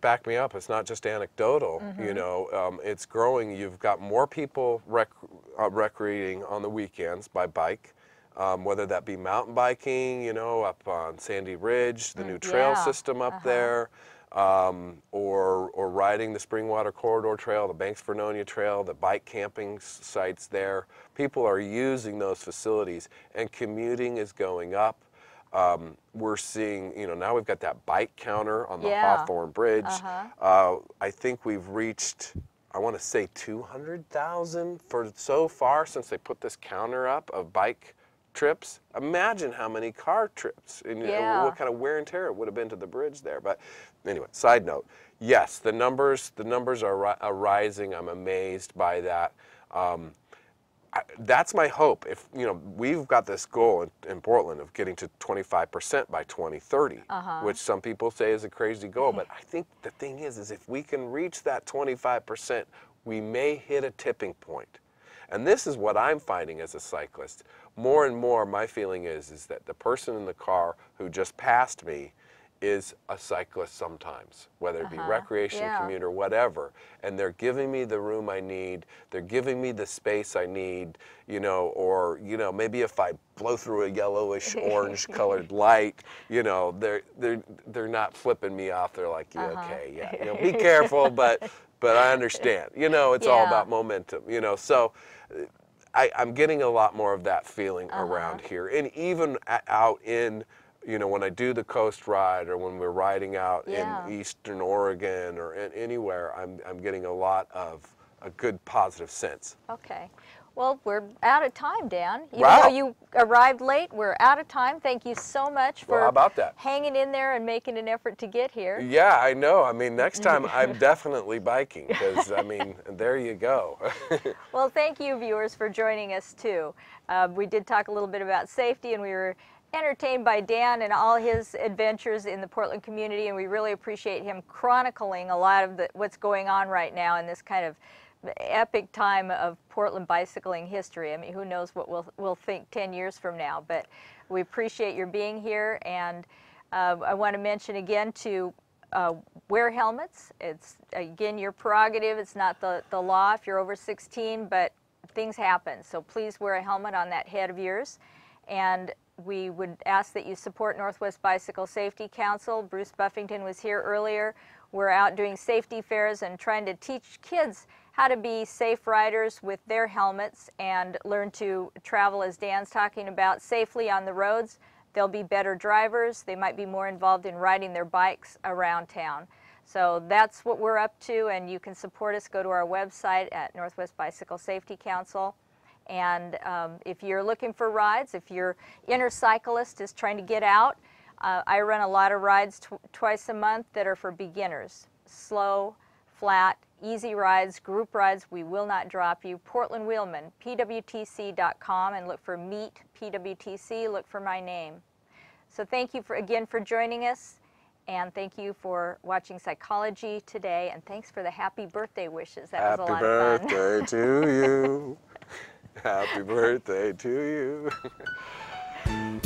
back me up. It's not just anecdotal. You know, it's growing. You've got more people recreating on the weekends by bike. whether that be mountain biking, you know, up on Sandy Ridge, the new trail system up there, or riding the Springwater Corridor Trail, the Banks Vernonia Trail, the bike camping sites there. People are using those facilities, and commuting is going up. We're seeing, you know, now we've got that bike counter on the Hawthorne Bridge. I think we've reached, I want to say 200,000 for so far since they put this counter up of bike trips. Imagine how many car trips and what kind of wear and tear it would have been to the bridge there. But anyway, side note, yes, the numbers are rising. I'm amazed by that. That's my hope. If, you know, we've got this goal in Portland of getting to 25% by 2030, which some people say is a crazy goal, but I think the thing is if we can reach that 25%, we may hit a tipping point. And this is what I'm finding as a cyclist. More and more, my feeling is that the person in the car who just passed me is a cyclist sometimes, whether it be recreation, commuter, whatever. And they're giving me the room I need. They're giving me the space I need, you know, or, you know, maybe if I blow through a yellowish orange colored light, you know, they're not flipping me off. They're like, yeah, okay, yeah, you know, be careful, but I understand. You know, it's all about momentum, you know. So I'm getting a lot more of that feeling around here. And even out in, you know, when I do the coast ride or when we're riding out in eastern Oregon or anywhere, I'm getting a lot of a good positive sense. Okay. Well, we're out of time, Dan. Even though you arrived late, we're out of time. Thank you so much for how about that? Hanging in there and making an effort to get here. Yeah, I know. I mean, next time I'm definitely biking because, I mean, there you go. Well, thank you, viewers, for joining us, too. We did talk a little bit about safety, and we were entertained by Dan and all his adventures in the Portland community, and we really appreciate him chronicling a lot of what's going on right now in this kind of epic time of Portland bicycling history. I mean, who knows what we'll think 10 years from now, but we appreciate your being here. And I want to mention again to wear helmets. It's, again, your prerogative. It's not the law if you're over 16, but things happen. So please wear a helmet on that head of yours. And we would ask that you support Northwest Bicycle Safety Council. Bruce Buffington was here earlier. We're out doing safety fairs and trying to teach kids how to be safe riders with their helmets and learn to travel, as Dan's talking about, safely on the roads. They'll be better drivers. They might be more involved in riding their bikes around town. So that's what we're up to, and you can support us. Go to our website at Northwest Bicycle Safety Council. And if you're looking for rides, if your inner cyclist is trying to get out, I run a lot of rides twice a month that are for beginners. Slow, flat, easy rides, group rides. We will not drop you. Portland Wheelman, pwtc.com, and look for Meet PWTC. Look for my name. So thank you again for joining us, and thank you for watching Psychology Today, and thanks for the happy birthday wishes. That was a lot of fun. Happy birthday to you. Happy birthday to you.